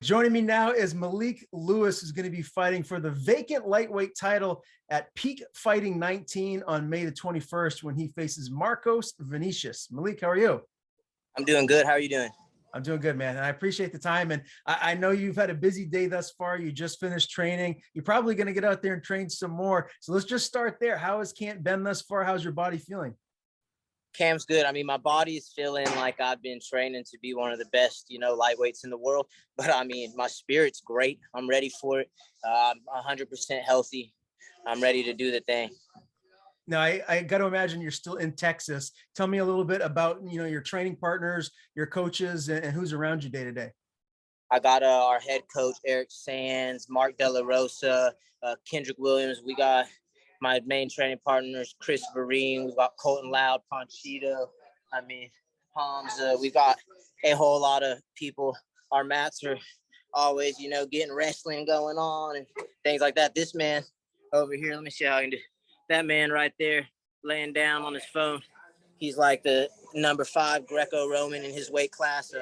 Joining me now is Malik Lewis, who's going to be fighting for the vacant lightweight title at Peak Fighting 19 on May the 21st when he faces Marcos Vinicius. Malik, how are you? I'm doing good. How are you doing? I'm doing good, man. And I appreciate the time. And I know you've had a busy day thus far. You just finished training. You're probably going to get out there and train some more. So let's just start there. How has camp been thus far? How's your body feeling? Camp's good. I mean, my body is feeling like I've been training to be one of the best, lightweights in the world. But I mean, my spirit's great. I'm ready for it. I'm 100% healthy. I'm ready to do the thing. Now, I got to imagine you're still in Texas. Tell me a little bit about, your training partners, your coaches, and who's around you day to day. I got our head coach, Eric Sands, Mark De La Rosa, Kendrick Williams. We got my main training partners, Chris Vereen. We've got Colton Loud, Ponchito. Palms. We got a whole lot of people. Our mats are always, getting wrestling going on and things like that. This man over here, let me see how I can do. That man right there laying down on his phone. He's like the number 5 Greco-Roman in his weight class.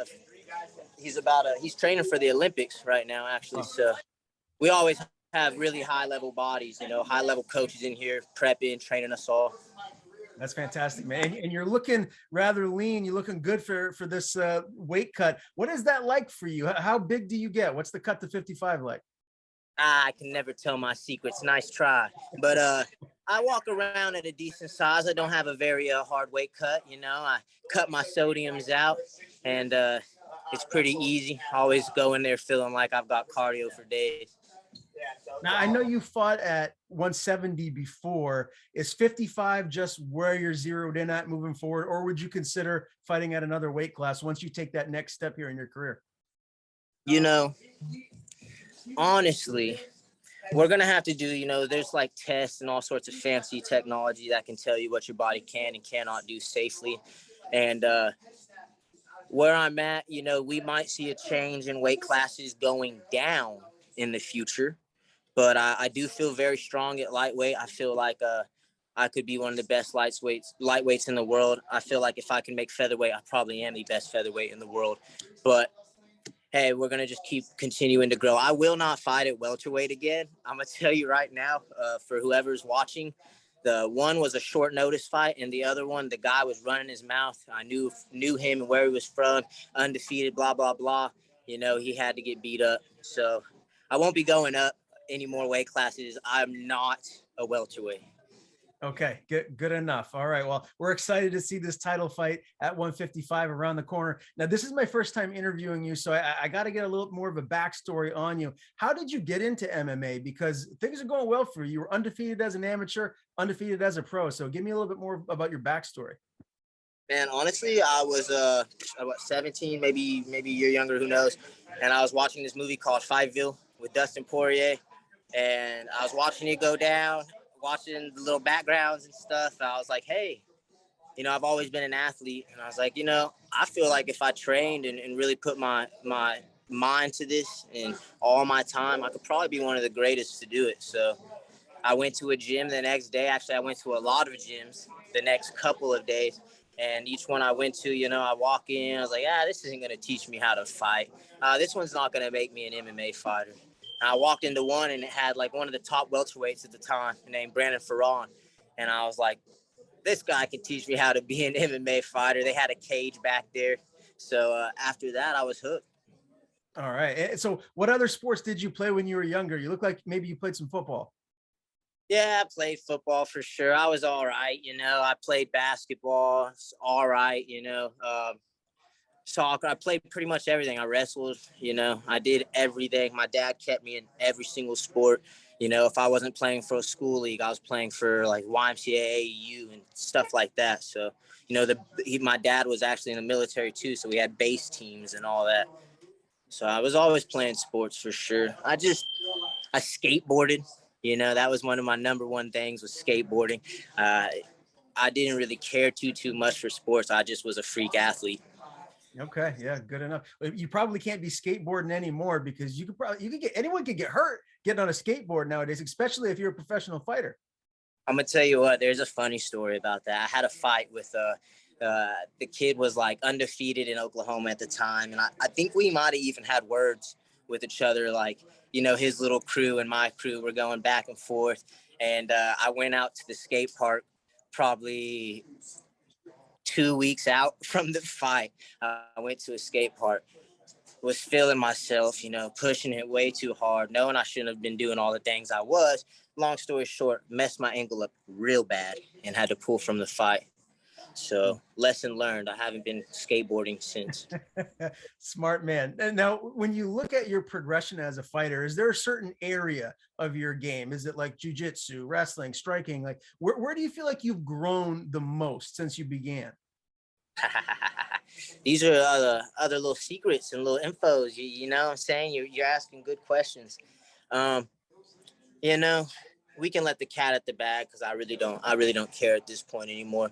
He's training for the Olympics right now, actually. So we always have really high-level bodies, high-level coaches in here prepping, training us all. That's fantastic, man. And you're looking rather lean. You're looking good for this weight cut. What is that like for you? How big do you get? What's the cut to 55 like? I can never tell my secrets. Nice try. But I walk around at a decent size. I don't have a very hard weight cut. I cut my sodiums out, and it's pretty easy. I always go in there feeling like I've got cardio for days. Now, I know you fought at 170 before. Is 55 just where you're zeroed in at moving forward, or would you consider fighting at another weight class once you take that next step here in your career? Honestly, we're going to have to do, there's like tests and all sorts of fancy technology that can tell you what your body can and cannot do safely. And where I'm at, we might see a change in weight classes going down in the future. But I do feel very strong at lightweight. I feel like I could be one of the best lightweights in the world. I feel like if I can make featherweight, I probably am the best featherweight in the world. But hey, we're going to just keep continuing to grow. I will not fight at welterweight again. I'm going to tell you right now, for whoever's watching, the one was a short notice fight, and the other one, the guy was running his mouth. I knew him and where he was from, undefeated, blah, blah, blah. He had to get beat up. So I won't be going up any more weight classes. I'm not a welterweight. Okay, good enough. All right. Well, we're excited to see this title fight at 155 around the corner. Now, this is my first time interviewing you, so I got to get a little more of a backstory on you. How did you get into MMA? Because things are going well for you. You were undefeated as an amateur, undefeated as a pro. So give me a little bit more about your backstory. Man, honestly, I was 17, maybe a year younger, who knows. And I was watching this movie called Fiveville with Dustin Poirier, and I was watching it go down, watching the little backgrounds and stuff. I was like, hey, I've always been an athlete. And I was like, I feel like if I trained and really put my mind to this and all my time, I could probably be one of the greatest to do it. So I went to a gym the next day. Actually, I went to a lot of gyms the next couple of days. And each one I went to, I walk in, I was like, this isn't going to teach me how to fight. This one's not going to make me an MMA fighter. And I walked into one, and it had like one of the top welterweights at the time named Brandon Ferron. And I was like, this guy can teach me how to be an MMA fighter. They had a cage back there. So after that, I was hooked. All right. And so what other sports did you play when you were younger? You look like maybe you played some football. Yeah, I played football for sure. I was all right. I played basketball. All right. Soccer. I played pretty much everything. I wrestled, I did everything. My dad kept me in every single sport. If I wasn't playing for a school league, I was playing for like YMCA, AAU and stuff like that. So, my dad was actually in the military too. So we had base teams and all that. So I was always playing sports for sure. I skateboarded. That was one of my number one things was skateboarding. I didn't really care too much for sports. I just was a freak athlete. Okay. Yeah. Good enough. You probably can't be skateboarding anymore because anyone could get hurt getting on a skateboard nowadays, especially if you're a professional fighter. I'm going to tell you what, there's a funny story about that. I had a fight with the kid was like undefeated in Oklahoma at the time. And I think we might've even had words with each other. Like, you know, his little crew and my crew were going back and forth. And I went out to the skate park probably 2 weeks out from the fight. I went to a skate park, was feeling myself, you know, pushing it way too hard, knowing I shouldn't have been doing all the things I was. Long story short, messed my ankle up real bad and had to pull from the fight. So lesson learned. I haven't been skateboarding since. Smart man. And now, when you look at your progression as a fighter, is there a certain area of your game? Is it like jujitsu, wrestling, striking? Like, where do you feel like you've grown the most since you began? These are other little secrets and little infos. You know what I'm saying? You're asking good questions. Um, you know, we can let the cat at the bag because I really don't care at this point anymore.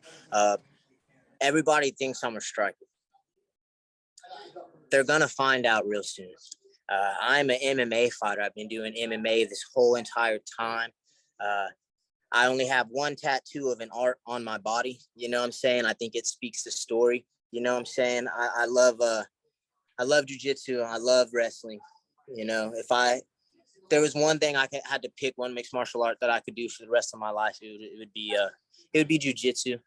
Everybody thinks I'm a striker. They're gonna find out real soon. I'm an MMA fighter. I've been doing MMA this whole entire time. Uh, I only have one tattoo of an art on my body. You know what I'm saying? I think it speaks the story. You know what I'm saying? I love jujitsu. I love wrestling. You know, there was one thing had to pick, one mixed martial art that I could do for the rest of my life, it would be jujitsu.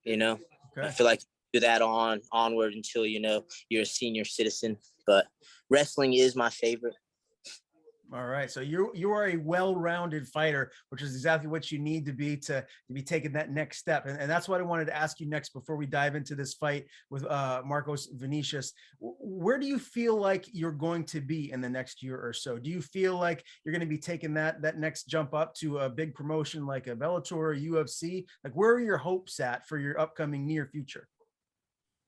You know, Okay. I feel like do that onward until, you know, you're a senior citizen. But wrestling is my favorite. All right. So you are a well-rounded fighter, which is exactly what you need to be taking that next step. And that's what I wanted to ask you next before we dive into this fight with Marcos Vinicius. Where do you feel like you're going to be in the next year or so? Do you feel like you're going to be taking that next jump up to a big promotion like a Bellator or UFC? Like, where are your hopes at for your upcoming near future?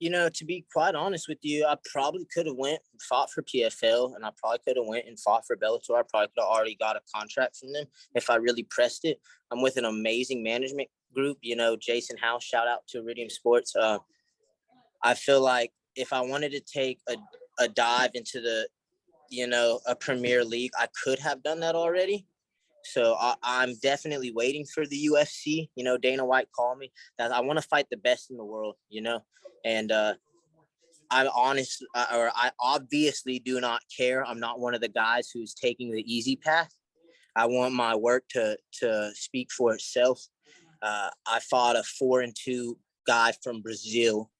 You know, to be quite honest with you, I probably could have went and fought for PFL, and I probably could have went and fought for Bellator. I probably could have already got a contract from them if I really pressed it. I'm with an amazing management group. You know, Jason House, shout out to Iridium Sports. I feel like if I wanted to take a dive into you know, a Premier League, I could have done that already. So I'm definitely waiting for the UFC. You know, Dana White called me that I want to fight the best in the world, you know, and I obviously do not care. I'm not one of the guys who's taking the easy path. I want my work to speak for itself. I fought a 4-2 guy from Brazil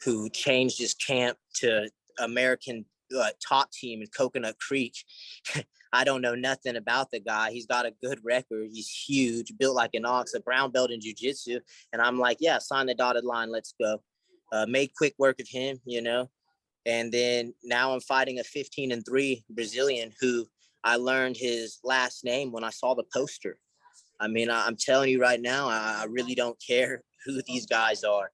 who changed his camp to American top team in Coconut Creek. I don't know nothing about the guy. He's got a good record. He's huge, built like an ox, a brown belt in jiu-jitsu. And I'm like, yeah, sign the dotted line. Let's go. Made quick work of him, you know. And then now I'm fighting a 15-3 Brazilian who I learned his last name when I saw the poster. I mean, I'm telling you right now, I really don't care who these guys are.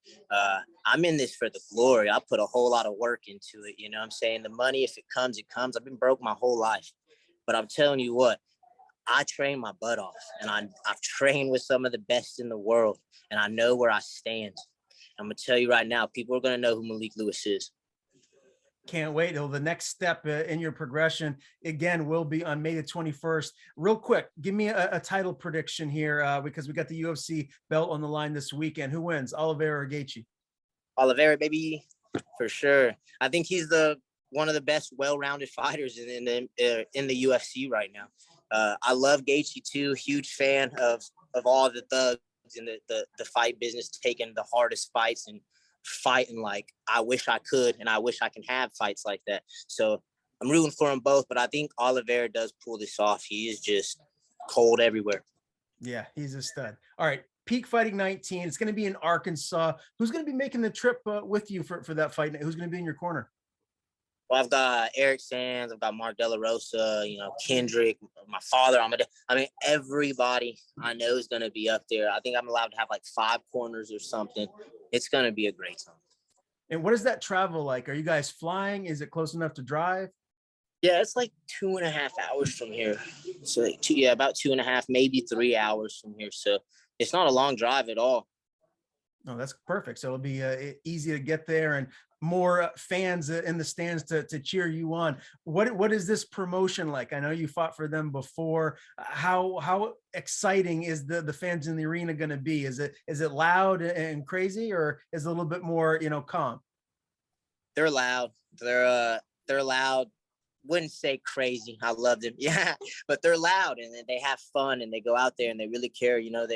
I'm in this for the glory. I put a whole lot of work into it. You know what I'm saying? The money, if it comes, it comes. I've been broke my whole life. But I'm telling you what, I train my butt off. And I've trained with some of the best in the world. And I know where I stand. I'm going to tell you right now, people are going to know who Malik Lewis is. Can't wait till the next step in your progression again will be on May the 21st. Real quick, give me a title prediction here because we got the UFC belt on the line this weekend. Who wins, Oliveira or Gaethje? Oliveira, baby, for sure. I think he's one of the best well-rounded fighters in the UFC right now. I love Gaethje too. Huge fan of all the thugs in the fight business, taking the hardest fights and fighting like I wish I could, and I wish I can have fights like that. So I'm rooting for them both, but I think Oliveira does pull this off. He is just cold everywhere. Yeah, he's a stud. All right, Peak Fighting 19. It's going to be in Arkansas. Who's going to be making the trip with you for that fight? Who's going to be in your corner? Well, I've got Eric Sands, I've got Mark De La Rosa, you know, Kendrick, my father. I mean, everybody I know is going to be up there. I think I'm allowed to have like 5 corners or something. It's going to be a great time. And what is that travel like? Are you guys flying? Is it close enough to drive? Yeah, it's like 2.5 hours from here. So about 2.5, maybe 3 hours from here. So it's not a long drive at all. No, that's perfect. So it'll be easy to get there and more fans in the stands to cheer you on. What is this promotion like? I know you fought for them before. How exciting is the fans in the arena going to be? Is it loud and crazy, or is it a little bit more, you know, calm? They're loud. They're loud. wouldn't say crazy. I love them. Yeah, but they're loud and they have fun and they go out there and they really care. You know,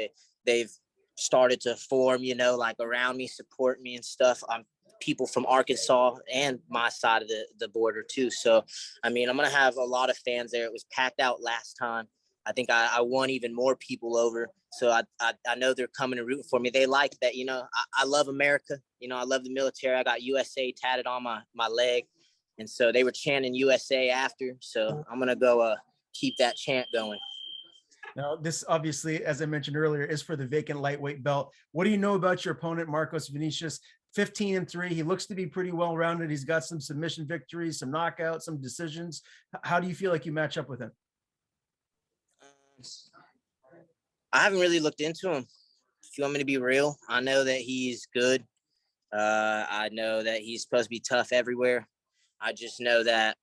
they've started to form, you know, like around me, support me and stuff. I'm people from Arkansas and my side of the border too. So, I mean, I'm going to have a lot of fans there. It was packed out last time. I think I won even more people over. So I know they're coming and rooting for me. They like that, you know, I love America. You know, I love the military. I got USA tatted on my leg. And so they were chanting USA after. So I'm going to go keep that chant going. Now, this obviously, as I mentioned earlier, is for the vacant lightweight belt. What do you know about your opponent, Marcos Vinicius? 15-3. He looks to be pretty well-rounded. He's got some submission victories, some knockouts, some decisions. How do you feel like you match up with him? I haven't really looked into him. If you want me to be real, I know that he's good. I know that he's supposed to be tough everywhere. I just know that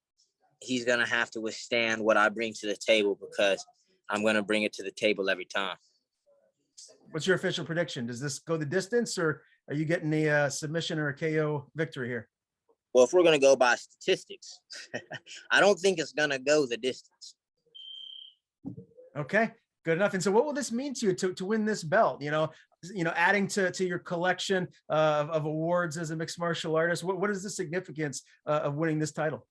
he's going to have to withstand what I bring to the table because I'm going to bring it to the table every time. What's your official prediction? Does this go the distance or are you getting a submission or a KO victory here? Well, if we're going to go by statistics, I don't think it's going to go the distance. Okay, good enough. And so what will this mean to you to win this belt? You know, adding to your collection of awards as a mixed martial artist, what is the significance of winning this title?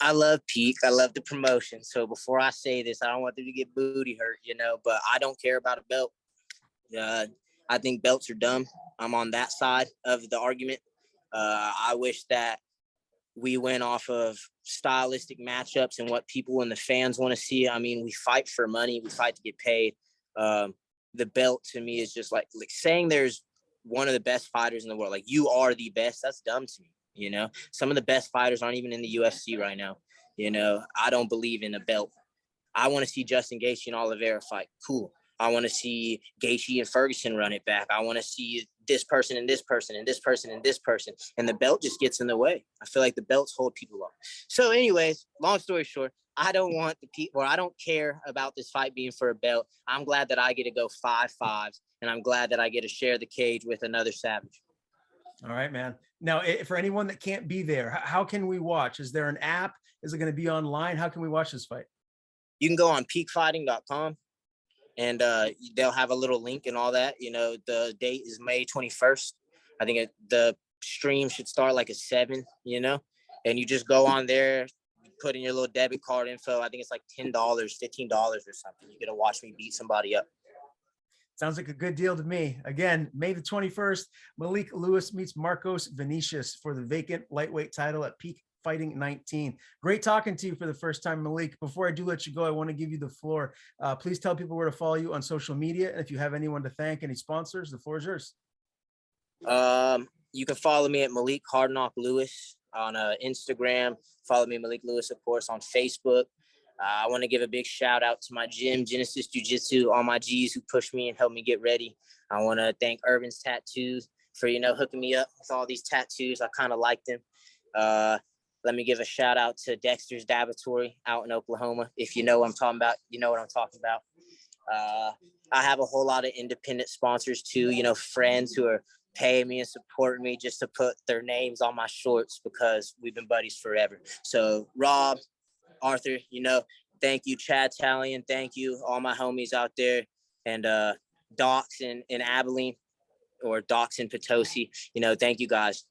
I love Peak. I love the promotion. So before I say this, I don't want them to get booty hurt, you know, but I don't care about a belt. I think belts are dumb. I'm on that side of the argument. I wish that we went off of stylistic matchups and what people and the fans want to see. I mean, we fight for money. We fight to get paid. The belt to me is just like saying there's one of the best fighters in the world. Like you are the best. That's dumb to me. You know, some of the best fighters aren't even in the UFC right now. You know, I don't believe in a belt. I want to see Justin Gaethje and Oliveira fight. Cool. I want to see Gaethje and Ferguson run it back. I want to see this person and this person and this person and this person. And the belt just gets in the way. I feel like the belts hold people up. So anyways, long story short, I don't want the people, or I don't care about this fight being for a belt. I'm glad that I get to go 5-5, and I'm glad that I get to share the cage with another Savage. All right, man. Now, for anyone that can't be there, how can we watch? Is there an app? Is it going to be online? How can we watch this fight? You can go on peakfighting.com and they'll have a little link and all that. You know, the date is May 21st. I think the stream should start like at 7, you know, and you just go on there, put in your little debit card info. I think it's like $10, $15 or something. You get to watch me beat somebody up. Sounds like a good deal to me. Again, May the 21st, Malik Lewis meets Marcos Vinicius for the vacant lightweight title at Peak Fighting 19. Great talking to you for the first time, Malik. Before I do let you go, I want to give you the floor. Please tell people where to follow you on social media. And if you have anyone to thank, any sponsors, the floor is yours. You can follow me at Malik Hard Knock Lewis on Instagram. Follow me, Malik Lewis, of course, on Facebook. I want to give a big shout out to my gym, Genesis Jiu-Jitsu, all my G's who pushed me and helped me get ready. I want to thank Urban's Tattoos for, you know, hooking me up with all these tattoos. I kind of like them. Let me give a shout out to Dexter's Dabatory out in Oklahoma. If you know what I'm talking about, you know what I'm talking about. I have a whole lot of independent sponsors too, you know, friends who are paying me and supporting me just to put their names on my shorts because we've been buddies forever. So Rob, Arthur, you know, thank you. Chad Talion, thank you. All my homies out there. And Docs in Abilene or Docs in Potosi, you know, thank you guys.